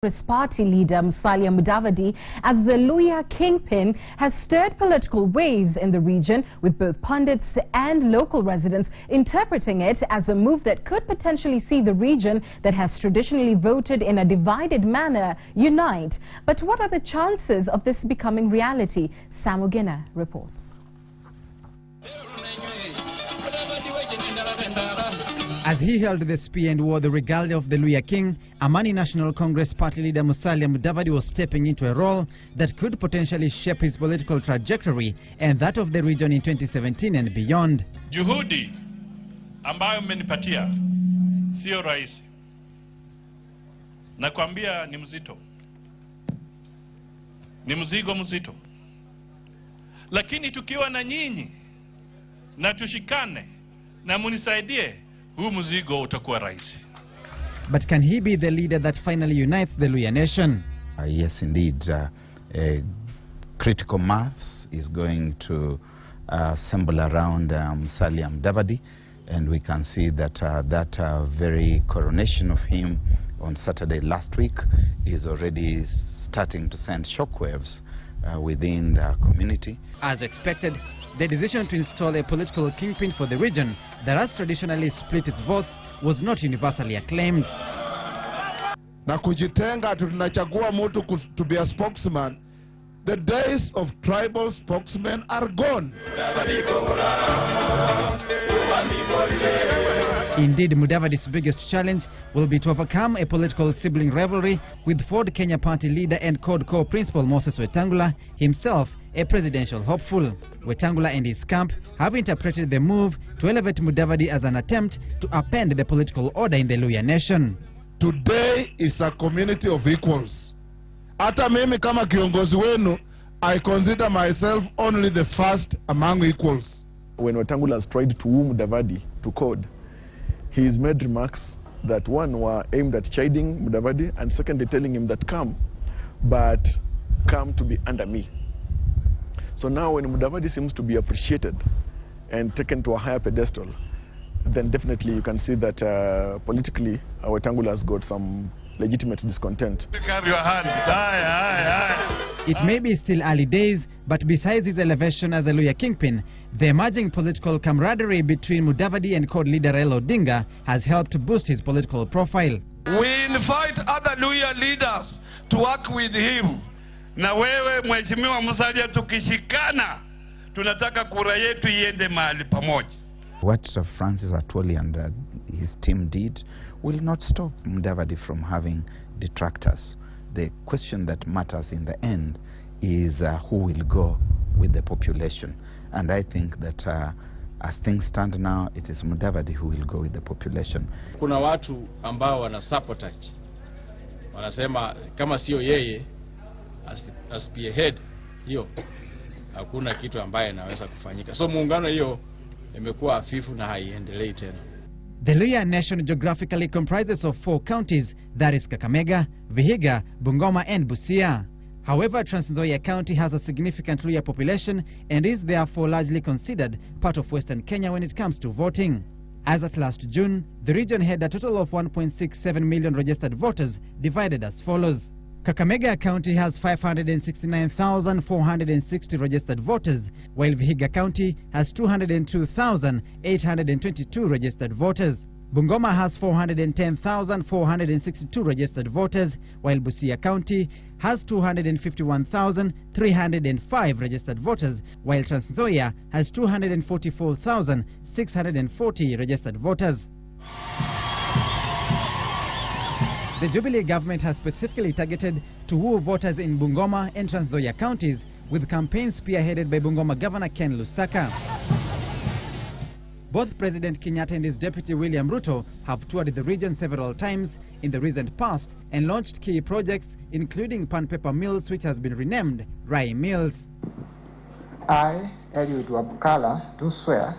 Congress party leader Musalia Mudavadi as the Luhya kingpin has stirred political waves in the region, with both pundits and local residents interpreting it as a move that could potentially see the region that has traditionally voted in a divided manner unite. But what are the chances of this becoming reality? Sam Ogena reports. As he held the spear and wore the regalia of the Luhya king, Amani National Congress party leader Musalia Mudavadi was stepping into a role that could potentially shape his political trajectory and that of the region in 2017 and beyond. Juhudi ambayo mmenipatia sio rahisi. Nakwambia ni mzito. Ni mzigo mzito. Lakini tukiwa na nyinyi na tushikane na munisaidie, huu mzigo utakuwa rahisi. But can he be the leader that finally unites the Luhya nation? Yes, indeed. Critical mass is going to assemble around Musalia Mudavadi, and we can see that that very coronation of him on Saturday last week is already starting to send shockwaves within the community. As expected, the decision to install a political kingpin for the region that has traditionally split its votes was not universally acclaimed. Na kujitenga tunachagua mtu to be a spokesman. The days of tribal spokesmen are gone. Indeed, Mudavadi's biggest challenge will be to overcome a political sibling rivalry with Ford Kenya party leader and CODCO principal Moses Wetangula, himself a presidential hopeful. Wetangula and his camp have interpreted the move to elevate Mudavadi as an attempt to upend the political order in the Luhya nation. Today is a community of equals. Hata mimi kama kiongozi wenu, I consider myself only the first among equals. When Wetangula has tried to woo Mudavadi to code, he's made remarks that one were aimed at chiding Mudavadi, and secondly telling him that come to be under me. So now when Mudavadi seems to be appreciated and taken to a higher pedestal, then definitely you can see that politically Wetangula has got some legitimate discontent. It may be still early days, but besides his elevation as a Luhya kingpin, the emerging political camaraderie between Mudavadi and CORD leader Raila Odinga has helped boost his political profile. We invite other Luhya leaders to work with him. Na wewe Mheshimiwa Musalia, tukishikana tunataka kura yetu iende mahali pamoja. What Francis Atwoli and his team did will not stop Mudavadi from having detractors. The question that matters in the end is who will go with the population. And I think that as things stand now, it is Mudavadi who will go with the population. Kuna watu ambao wana sabotage. Wanasema kama sio yeye as spearhead, hiyo hakuna kitu ambaye inaweza kufanyika. So muungano hiyo imekuwa hafifu na haiendelei tena. The Luhya nation geographically comprises of 4 counties, that is Kakamega, Vihiga, Bungoma and Busia. However, Trans Nzoia County has a significant Luhya population and is therefore largely considered part of Western Kenya when it comes to voting. As at last June, the region had a total of 1.67 million registered voters, divided as follows. Kakamega County has 569,460 registered voters, while Vihiga County has 202,822 registered voters. Bungoma has 410,462 registered voters, while Busia County has 251,305 registered voters, while Trans Nzoia has 244,640 registered voters. The Jubilee government has specifically targeted to woo voters in Bungoma and Trans Nzoia counties, with campaigns spearheaded by Bungoma Governor Ken Lusaka. Both President Kenyatta and his deputy William Ruto have toured the region several times in the recent past and launched key projects, including Pan Paper Mills, which has been renamed Rye Mills. I, Eliud Wabukala, do swear.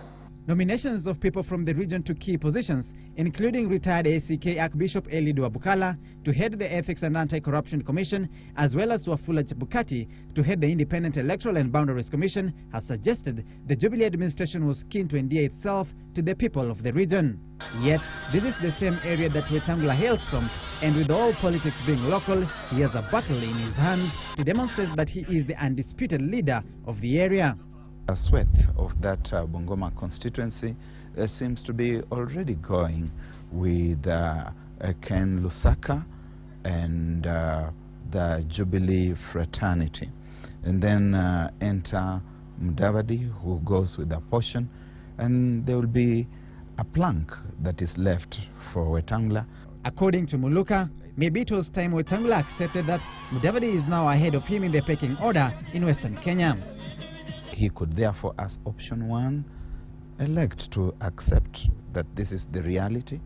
Nominations of people from the region to key positions including retired ACK Archbishop Elidu Abukala to head the Ethics and Anti-Corruption Commission, as well as Wafula Chebukati to head the Independent Electoral and Boundaries Commission, has suggested the Jubilee administration was keen to endear itself to the people of the region. Yet, this is the same area that Wetangula hails from, and with all politics being local, he has a battle in his hands to demonstrate that he is the undisputed leader of the area. A sweat of that Bungoma constituency seems to be already going with Ken Lusaka and the Jubilee fraternity. And then enter Mudavadi, who goes with a portion, and there will be a plank that is left for Wetangula. According to Muluka, maybe it was time Wetangula accepted that Mudavadi is now ahead of him in the pecking order in Western Kenya. He could therefore, as option one, elect to accept that this is the reality.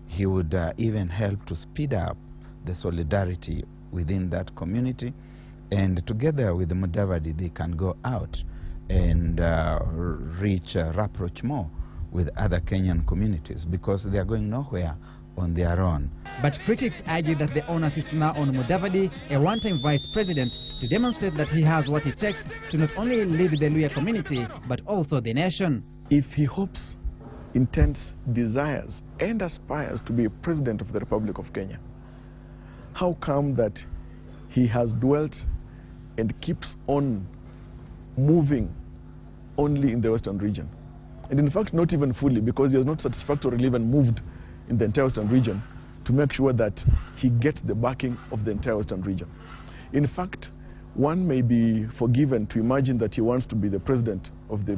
He would even help to speed up the solidarity within that community, and together with the Mudavadi they can go out and rapproach more with other Kenyan communities, because they are going nowhere on their own. But critics argue that the onus is now on Mudavadi, a one-time vice president, to demonstrate that he has what it takes to not only lead the Luhya community, but also the nation. If he hopes, intends, desires, and aspires to be a president of the Republic of Kenya, how come that he has dwelt and keeps on moving only in the Western region? And in fact, not even fully, because he has not satisfactorily even moved in the entire Western region to make sure that he gets the backing of the entire Western region. In fact, one may be forgiven to imagine that he wants to be the president of the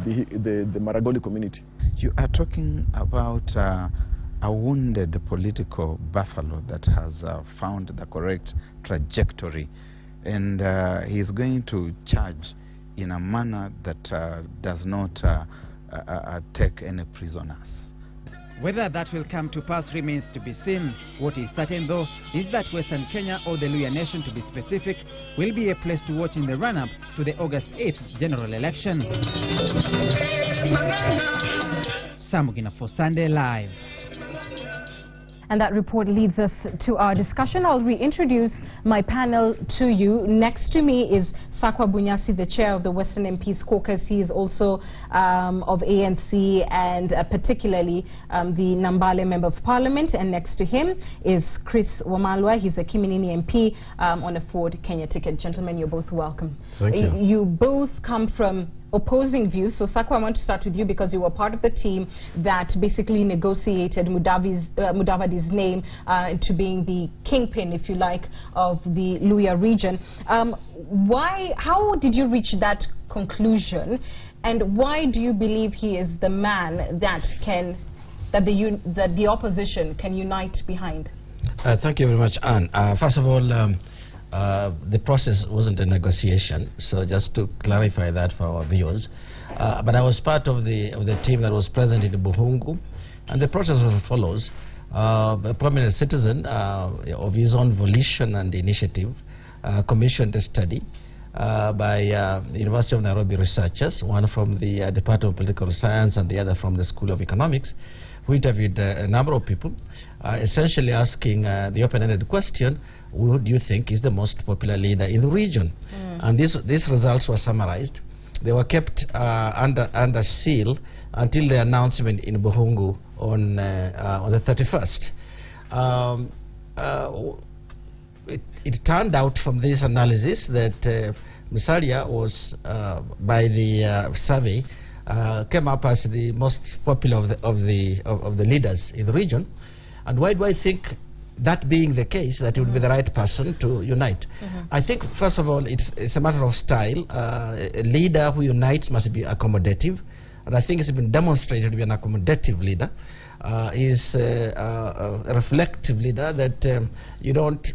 Maragoli community. You are talking about a wounded political buffalo that has found the correct trajectory, and he is going to charge in a manner that does not take any prisoners. Whether that will come to pass remains to be seen. What is certain, though, is that Western Kenya, or the Luhya nation to be specific, will be a place to watch in the run-up to the August 8th general election. Samugina for Sunday Live. And that report leads us to our discussion. I'll reintroduce my panel to you. Next to me is Sakwa Bunyasi, the chair of the Western MPs Caucus. He is also of ANC and particularly the Nambale Member of Parliament. And next to him is Chris Wamalwa. He's a Kiminini MP on a Ford Kenya ticket. Gentlemen, you're both welcome. Thank you. You both come from opposing views. So Sakwa, I want to start with you because you were part of the team that basically negotiated Mudavadi's name into being the kingpin, if you like, of the Luhya region. How did you reach that conclusion, and why do you believe he is the man that the opposition can unite behind? Thank you very much, Anne. First of all, the process wasn't a negotiation, so just to clarify that for our viewers. But I was part of the team that was present in Buhungu, and the process was as follows. A prominent citizen of his own volition and initiative commissioned a study by University of Nairobi researchers, one from the Department of Political Science and the other from the School of Economics, who interviewed a number of people, essentially asking the open-ended question, who do you think is the most popular leader in the region? And these results were summarized. They were kept under seal until the announcement in Buhungu on the 31st. It turned out from this analysis that Musalia was, by the survey, came up as the most popular of the leaders in the region. And why do I think, that being the case, that he would be the right person to unite? I think, first of all, it's a matter of style. A leader who unites must be accommodative, and I think it's been demonstrated to be an accommodative leader. Is a reflective leader, that you don't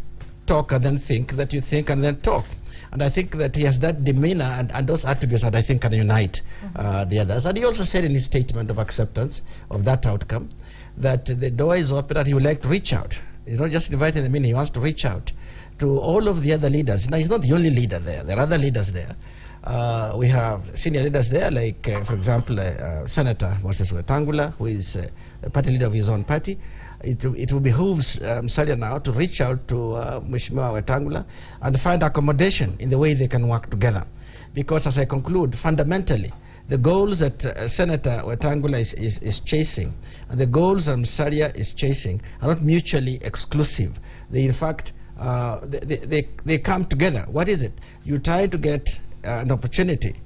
talk and then think, that you think and then talk. And I think that he has that demeanor and those attributes that I think can unite the others. And he also said in his statement of acceptance of that outcome that the door is open and he would like to reach out. He's not just inviting them in, he wants to reach out to all of the other leaders. Now, he's not the only leader there. There are other leaders there. We have senior leaders there, like, for example, Senator Moses Wetangula, who is a party leader of his own party. It will behoove Musalia now to reach out to Mheshimiwa Wetangula and find accommodation in the way they can work together. Because, as I conclude, fundamentally, the goals that Senator Wetangula is chasing and the goals that Musalia is chasing are not mutually exclusive. They, in fact, they come together. What is it? You try to get an opportunity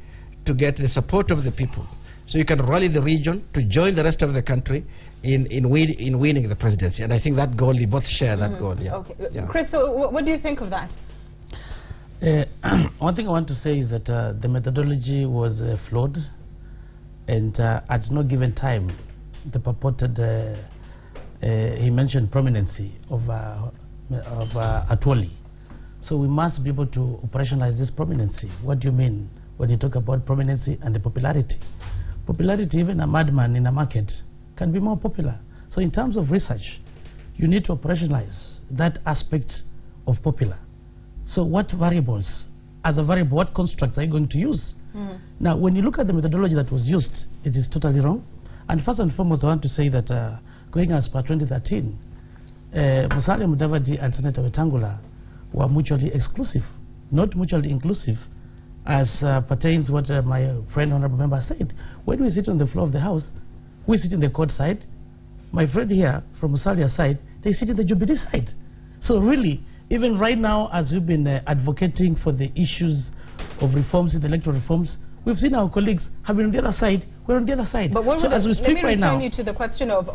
to get the support of the people, so you can rally the region to join the rest of the country in winning the presidency. And I think that goal, we both share that goal. Yeah. Okay. Yeah. Chris, so what do you think of that? One thing I want to say is that the methodology was flawed, and at no given time the purported he mentioned prominency of Atwoli. So we must be able to operationalize this prominency. What do you mean when you talk about prominency and the popularity? Popularity, even a madman in a market can be more popular. So in terms of research, you need to operationalize that aspect of popular. So what variables, as a variable, what constructs are you going to use? Now, when you look at the methodology that was used, it is totally wrong. And first and foremost, I want to say that going as per 2013, Musalia Mudavadi and Senator Wetangula were mutually exclusive, not mutually inclusive, as pertains what my friend honorable member said. When we sit on the floor of the House, we sit in the court side. My friend here from Musalia's side, they sit in the Jubilee side. So really, even right now, as we've been advocating for the issues of reforms in the electoral reforms, we've seen our colleagues have been on the other side. We're on the other side. But what so as we speak right now, let me return you to the question of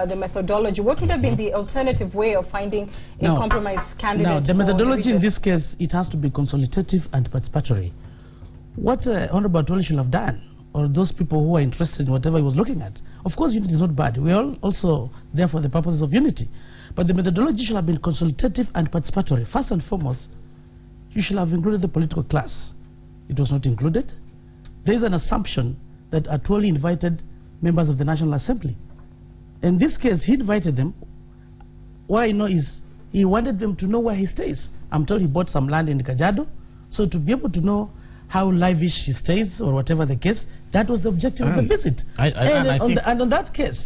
the methodology. What would have been the alternative way of finding a compromise candidate? Now, the methodology in this case, it has to be consultative and participatory. What Honorable Atwoli should have done, or those people who are interested in whatever he was looking at, of course unity is not bad. We are also there for the purposes of unity. But the methodology should have been consultative and participatory. First and foremost, you should have included the political class. It was not included. There is an assumption that Atwoli invited members of the National Assembly. In this case, he invited them. Why I know is he wanted them to know where he stays. I'm told he bought some land in Kajiado, so to be able to know how lavish he stays or whatever the case, that was the objective of the visit. And on that case,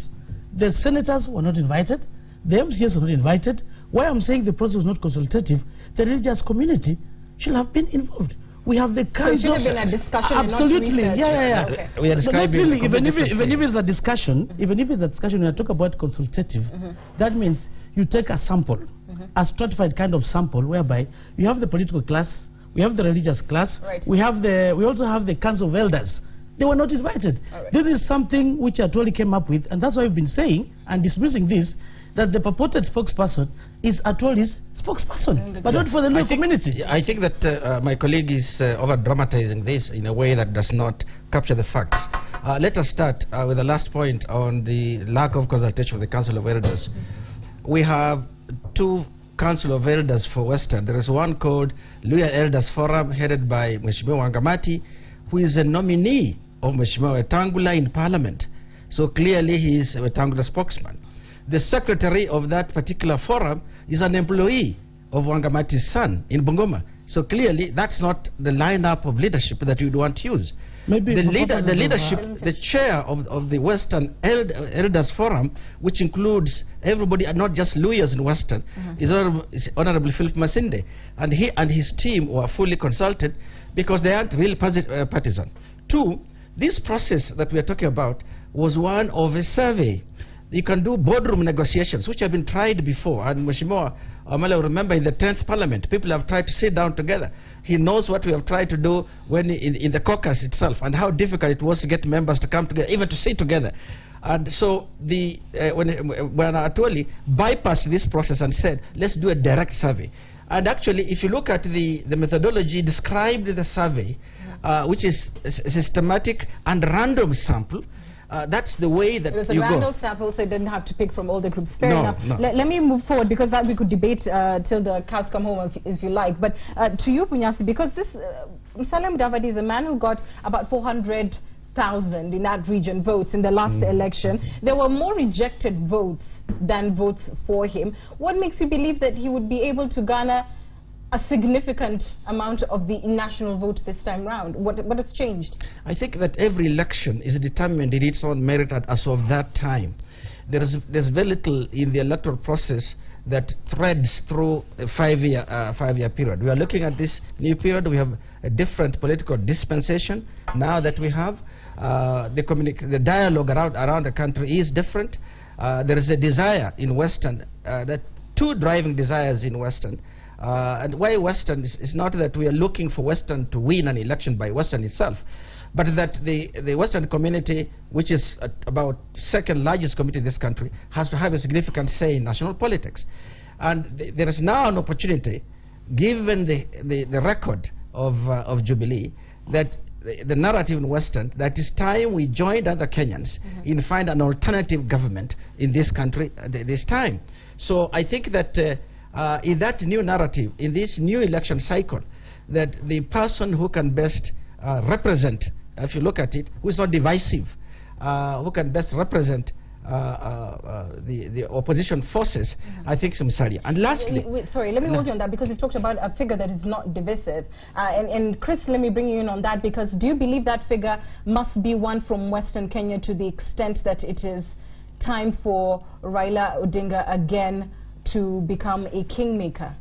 the senators were not invited, the MCS were not invited. Why I'm saying the process was not consultative, the religious community should have been involved. We have the kinds so it should have been a discussion. Absolutely, yeah. Okay. We are describing really, even if it's a discussion, when I talk about consultative, that means you take a sample, a stratified kind of sample, whereby you have the political class, we have the religious class, we also have the council of elders. They were not invited. This is something which Atwoli came up with, and that's why we've been saying and dismissing this, that the purported spokesperson is Atwoli's spokesperson, but not for the Luhya community. I think that my colleague is over-dramatizing this in a way that does not capture the facts. Let us start with the last point on the lack of consultation with the Council of Elders. We have two Council of Elders for Western. There is one called Luhya Elders Forum, headed by Mheshimiwa Wangamati, who is a nominee of Mheshimiwa Wetangula in Parliament. So clearly he is Wetangula's spokesman. The secretary of that particular forum is an employee of Wangamati's son in Bungoma. So clearly that's not the lineup of leadership that you'd want to use. Maybe the leadership, the chair of the Western Elders Forum, which includes everybody and not just Luhyas in Western, is Honorable Philip Masinde. And he and his team were fully consulted because they aren't really partisan. Two, this process that we are talking about was one of a survey. You can do boardroom negotiations, which have been tried before. And Mheshimiwa Amala, remember in the 10th Parliament, people have tried to sit down together. He knows what we have tried to do when in the caucus itself, and how difficult it was to get members to come together, even to sit together. And so when Atwoli bypassed this process and said, let's do a direct survey. And actually, if you look at the methodology described in the survey, which is systematic and random sample, that's the way that you go. It was a random sample, so it didn't have to pick from all the groups. Fair enough. Let me move forward, because that we could debate till the cows come home, if you like. But to you, Punyasi, because this Musalia Mudavadi is a man who got about 400,000 in that region votes in the last election. There were more rejected votes than votes for him. What makes you believe that he would be able to garner a significant amount of the national vote this time round? What has changed? I think that every election is determined in its own merit as of that time. There's very little in the electoral process that threads through a five-year period. We are looking at this new period. We have a different political dispensation now that we have. The dialogue around the country is different. There is a desire in Western, that two driving desires in Western. And why Western is not that we are looking for Western to win an election by Western itself, but that the Western community, which is about second largest community in this country, has to have a significant say in national politics. And there is now an opportunity, given the record of Jubilee, that the narrative in Western, that it's time we joined other Kenyans in find an alternative government in this country this time. So I think that in that new narrative, in this new election cycle, that the person who can best represent, if you look at it, who is not divisive, who can best represent the opposition forces, I think Musalia. And lastly... Sorry, let me hold you on that, because you talked about a figure that is not divisive. And Chris, let me bring you in on that, because do you believe that figure must be one from Western Kenya to the extent that it is time for Raila Odinga again to become a kingmaker?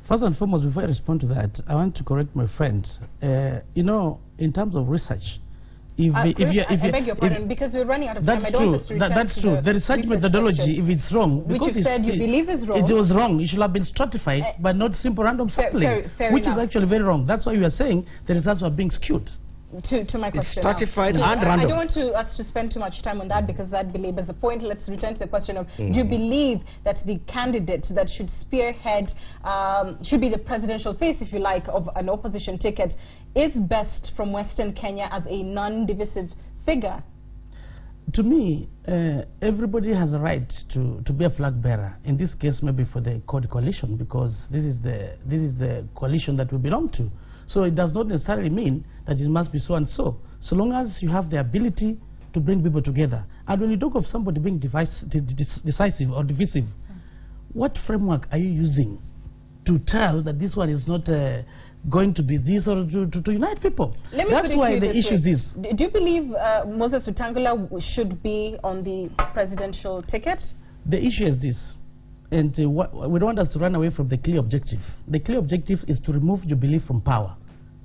First and foremost, before I respond to that, I want to correct my friend. You know, in terms of research, I beg your pardon, because we're running out of time. That's true. That's true. The research methodology, if it's wrong, which you said you believe is wrong, it was wrong. It should have been stratified, but not simple random sampling, which is actually very wrong. That's why we are saying the results are being skewed. To my question, it's stratified and random. I don't want us to spend too much time on that, because that belabors the point. Let's return to the question of, do you believe that the candidate that should spearhead, should be the presidential face, if you like, of an opposition ticket, is best from Western Kenya as a non-divisive figure? To me, everybody has a right to be a flag bearer. In this case, maybe for the CORD coalition, because this is the coalition that we belong to. So it does not necessarily mean that it must be so and so. So long as you have the ability to bring people together. And when you talk of somebody being decisive or divisive, what framework are you using to tell that this one is not going to be this, or to unite people? That's why the issue is this. Do you believe Moses Wetangula should be on the presidential ticket? The issue is this. And we don't want us to run away from the clear objective. The clear objective is to remove Jubilee from power.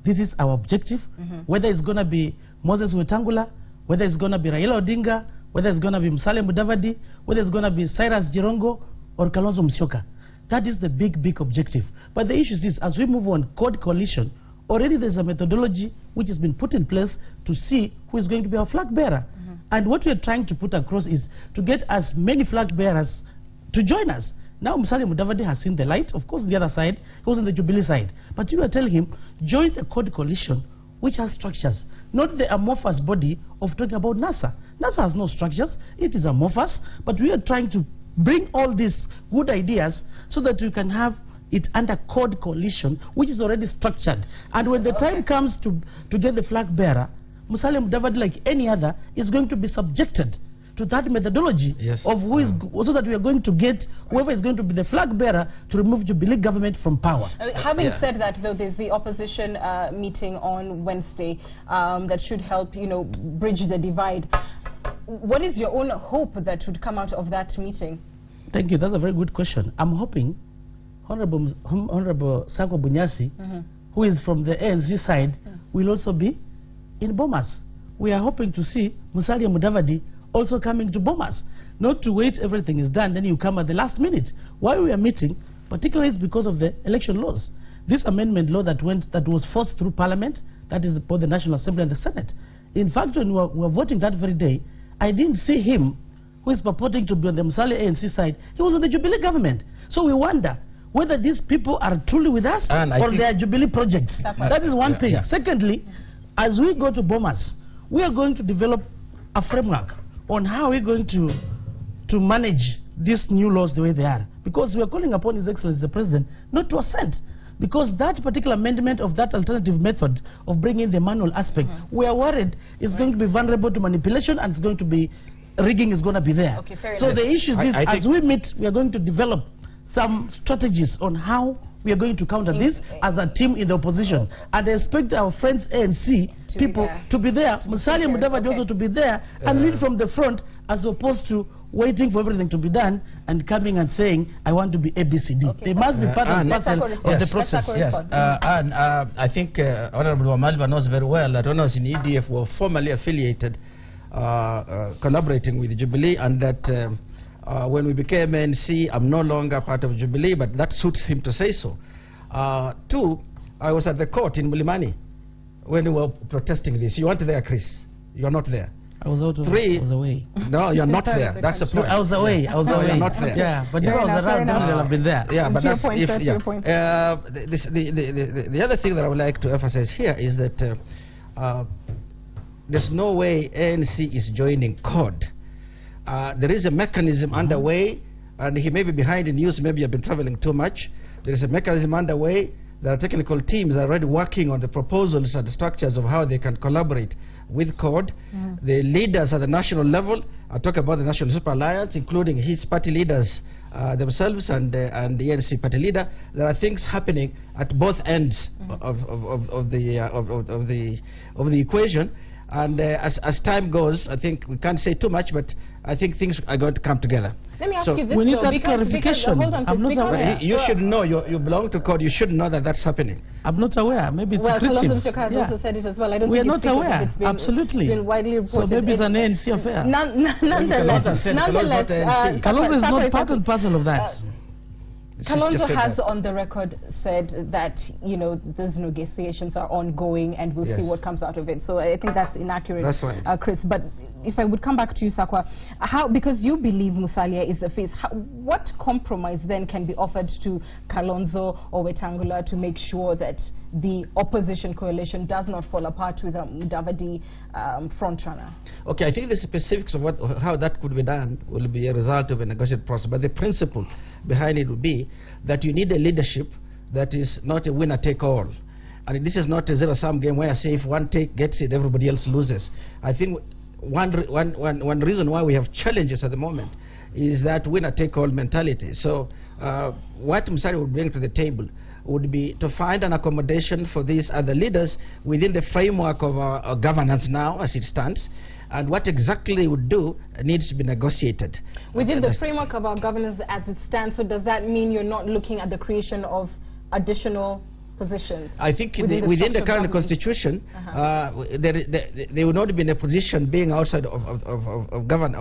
This is our objective. Whether it's going to be Moses Wetangula, whether it's going to be Raila Odinga, whether it's going to be Musalia Mudavadi, whether it's going to be Cyrus Jirongo or Kalonzo Musyoka. That is the big objective. But the issue is this: as we move on CORD coalition, already there's a methodology which has been put in place to see who is going to be our flag bearer. And what we are trying to put across is to get as many flag bearers to join us. Now Musalia Mudavadi has seen the light. Of course, the other side, he was on the Jubilee side. But you are telling him, join the CORD coalition, which has structures, not the amorphous body of talking about NASA. NASA has no structures. It is amorphous. But we are trying to bring all these good ideas so that we can have it under CORD coalition, which is already structured. And when the time comes to get the flag bearer, Musalia Mudavadi, like any other, is going to be subjected to that methodology of who is, so that we are going to get whoever is going to be the flag bearer to remove Jubilee government from power. Having said that, though, there's the opposition meeting on Wednesday that should help, you know, bridge the divide. What is your own hope that would come out of that meeting? Thank you. That's a very good question. I'm hoping Honorable Sako Bunyasi, who is from the ANC side, will also be in Bomas. We are hoping to see Musalia Mudavadi also coming to Bomas, not to wait everything is done, then you come at the last minute. Why we are meeting, particularly, is because of the election laws. This amendment law that was forced through Parliament, that is both the National Assembly and the Senate. In fact, when we were voting that very day, I didn't see him, who is purporting to be on the Musalia ANC side. He was on the Jubilee government. So we wonder whether these people are truly with us or they are Jubilee projects. That is one thing. Secondly, as we go to Bomas, we are going to develop a framework on how we're going to manage these new laws the way they are. Because we are calling upon His Excellency the President not to assent. Because that particular amendment of that alternative method of bringing the manual aspect, we are worried it's going to be vulnerable to manipulation, and it's going to be, rigging is going to be there. So the issue is this: as we meet, we are going to develop some strategies on how we are going to counter this as a team in the opposition. And I expect our friends ANC people to be there. Musalia Mudavadi also to be there and lead from the front, as opposed to waiting for everything to be done and coming and saying, I want to be ABCD. They must be part and parcel of the process. Yes, and I think Honorable Wamalva knows very well that when I was in EDF, were formally affiliated, collaborating with Jubilee, and that when we became ANC, I'm no longer part of Jubilee, but that suits him to say so. 2, I was at the court in Mulimani when we were protesting this. You weren't there, Chris. You are not there. I was out of 3, I was away. No, you're not there. That's the point. I was away. I was away. You're not there. Yeah, but if I was around, I've been there. Yeah, but that's point, if, your point. The other thing that I would like to emphasize here is that there's no way ANC is joining CORD. There is a mechanism underway, and he may be behind the news, maybe I've been traveling too much. There is a mechanism underway. There are technical teams that are already working on the proposals and the structures of how they can collaborate with CORD. The leaders at the national level, I talk about the National Super Alliance, including his party leaders themselves and the ANC party leader. There are things happening at both ends of the equation. And as time goes, I think we can't say too much, but I think things are going to come together. Let me ask you this, we need though, that clarification. I'm not aware. You should know. You belong to CORD. You should know that that's happening. I'm not aware. Maybe it's well, secretive. Kalonzo Musyoka has also said it as well. I don't we are think not aware. Absolutely. It's been widely reported. So maybe it's an ANC affair. Nonetheless, Kalonzo is not part and parcel of that. Kalonzo has on the record said that, you know, those negotiations are ongoing and we'll see what comes out of it. So I think that's inaccurate, that's right. Chris. But if I would come back to you, Sakwa, because you believe Musalia is the face, what compromise then can be offered to Kalonzo or Wetangula to make sure that the opposition coalition does not fall apart with a Mudavadi frontrunner? Okay, I think the specifics of how that could be done will be a result of a negotiated process. But the principle behind it would be that you need a leadership that is not a winner-take-all. And this is not a zero-sum game where I say if one gets it, everybody else loses. I think one reason why we have challenges at the moment is that winner-take-all mentality. So what Musalia would bring to the table would be to find an accommodation for these other leaders within the framework of our governance now as it stands, and what exactly they would do needs to be negotiated. Within the framework of our governance as it stands, so does that mean you're not looking at the creation of additional positions? I think within the current constitution, they would not be in a position, being outside of government,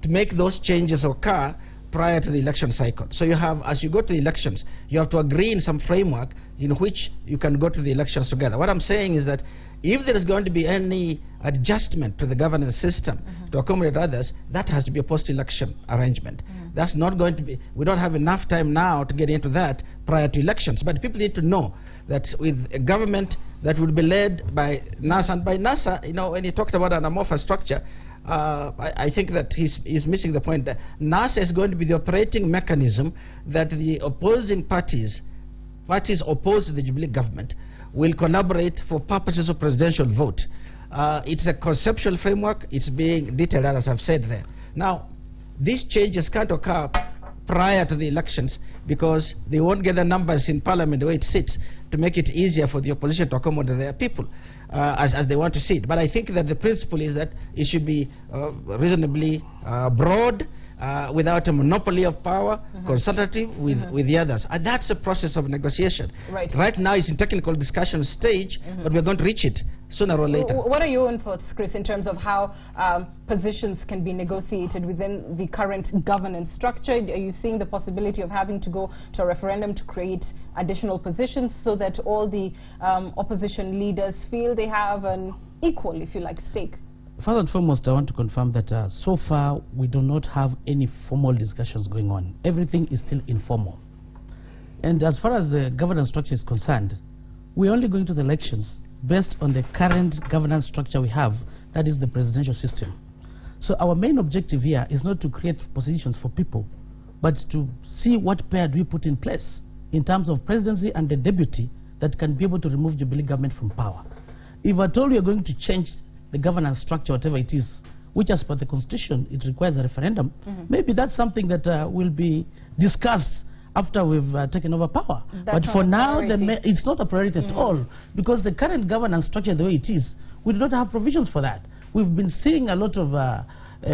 to make those changes occur prior to the election cycle. So you have, as you go to the elections, you have to agree in some framework in which you can go to the elections together. What I'm saying is that if there is going to be any adjustment to the governance system to accommodate others, that has to be a post-election arrangement. That's not going to be, we don't have enough time now to get into that prior to elections. But people need to know that with a government that will be led by NASA, and by NASA, you know, when he talked about an amorphous structure, I think that he's missing the point that NASA is going to be the operating mechanism that the opposing parties opposed to the Jubilee government, will collaborate for purposes of presidential vote. It's a conceptual framework. It's being detailed, as I've said there. Now, these changes can't occur prior to the elections because they won't get the numbers in Parliament the way it sits to make it easier for the opposition to accommodate their people as they want to see it. But I think that the principle is that it should be reasonably broad, without a monopoly of power, consultative with the others. And that's a process of negotiation. Right now it's in technical discussion stage, but we're going to reach it sooner or later. What are your own thoughts, Chris, in terms of how positions can be negotiated within the current governance structure? Are you seeing the possibility of having to go to a referendum to create additional positions so that all the opposition leaders feel they have an equal, if you like, stake? First and foremost, I want to confirm that so far we do not have any formal discussions going on. Everything is still informal. And as far as the governance structure is concerned, we're only going to the elections based on the current governance structure we have, that is the presidential system. So our main objective here is not to create positions for people, but to see what pair do we put in place in terms of presidency and the deputy that can be able to remove Jubilee government from power. If at all we are going to change the governance structure, whatever it is, which as per the constitution it requires a referendum, maybe that's something that will be discussed after we've taken over power. That's but for now, it's not a priority at all, because the current governance structure, the way it is, we do not have provisions for that. We've been seeing a lot of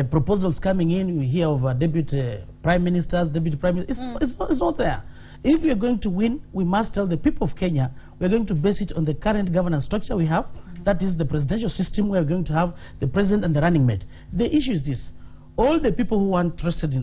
proposals coming in. We hear of deputy prime ministers, deputy prime ministers. It's not there. If we are going to win, we must tell the people of Kenya we are going to base it on the current governance structure we have. That is the presidential system. We are going to have the president and the running mate. The issue is this: all the people who are interested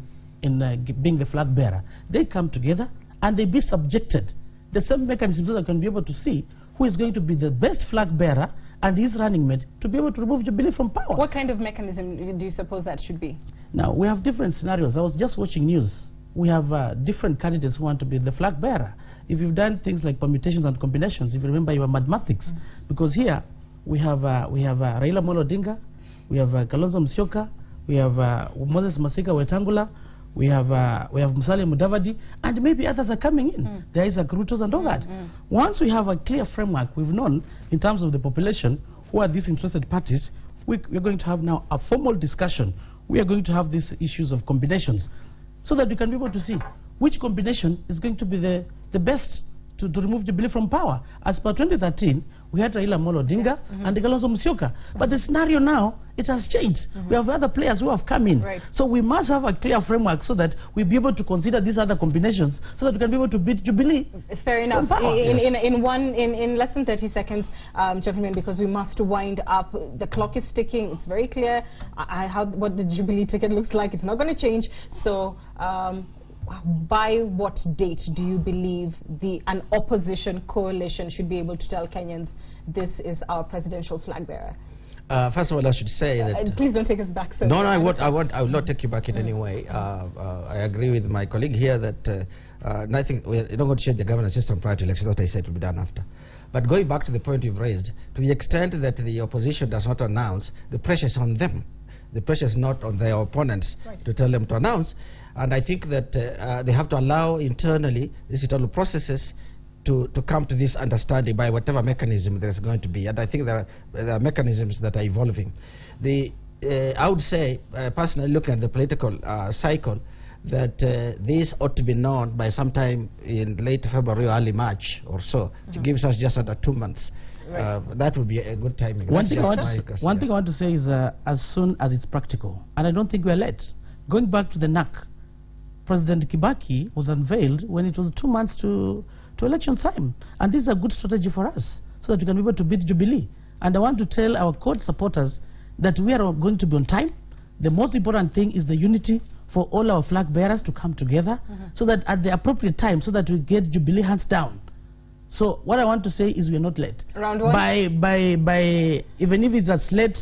in being the flag bearer, they come together and they be subjected the same mechanisms so that can be able to see who is going to be the best flag bearer and his running mate to be able to remove Jubilee from power. What kind of mechanism do you suppose that should be? Now, we have different scenarios. I was just watching news. We have different candidates who want to be the flag bearer. If you've done things like permutations and combinations, if you remember your mathematics, because here we have Raila Amolo Odinga, we have Kalonzo Musyoka, we have Moses Masika Wetangula, we have Musalia Mudavadi, and maybe others are coming in. There is Rutos and all that. Once we have a clear framework, we've known in terms of the population who are these interested parties, we're going to have now a formal discussion. We are going to have these issues of combinations so that we can be able to see which combination is going to be the best to remove Jubilee from power. As per 2013, we had Raila Amolo Odinga and Kalonzo Musyoka. But the scenario now, it has changed. We have other players who have come in. So we must have a clear framework so that we'll be able to consider these other combinations so that we can be able to beat Jubilee. Fair enough. In less than 30 seconds, gentlemen, because we must wind up. The clock is ticking. It's very clear what the Jubilee ticket looks like. It's not going to change. So by what date do you believe an opposition coalition should be able to tell Kenyans this is our presidential flag bearer? First of all, I should say that... please don't take us back, sir. No, I will not take you back in any way. I agree with my colleague here that I think we're not going to change the governance system prior to elections. What I said will be done after. But going back to the point you've raised, to the extent that the opposition does not announce, the pressure is on them. The pressure is not on their opponents to tell them to announce. And I think that they have to allow internally these internal processes to come to this understanding by whatever mechanism there's going to be. And I think there are mechanisms that are evolving. I would say, personally looking at the political cycle, that this ought to be known by sometime in late February or early March or so. It gives us just under 2 months. That would be a good timing. One thing I want to say is as soon as it's practical. And I don't think we're late. Going back to the NAC, President Kibaki was unveiled when it was 2 months to election time. And this is a good strategy for us so that we can be able to beat Jubilee. And I want to tell our court supporters that we are going to be on time. The most important thing is the unity for all our flag bearers to come together so that at the appropriate time, so that we get Jubilee hands down. So what I want to say is we are not late. Round one? By even if it's as late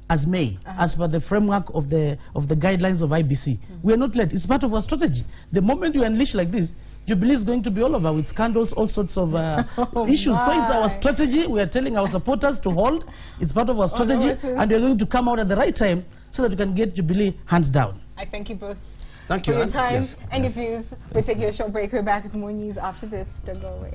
as May, as per the framework of the guidelines of IBC, we are not late. It's part of our strategy. The moment you unleash like this, Jubilee is going to be all over with scandals, all sorts of issues. So it's our strategy. We are telling our supporters to hold. It's part of our strategy, and we are going to come out at the right time so that we can get Jubilee hands down. I thank you both. Thank you for your time and your views. We'll take you a short break. We're back with more news after this. Don't go away.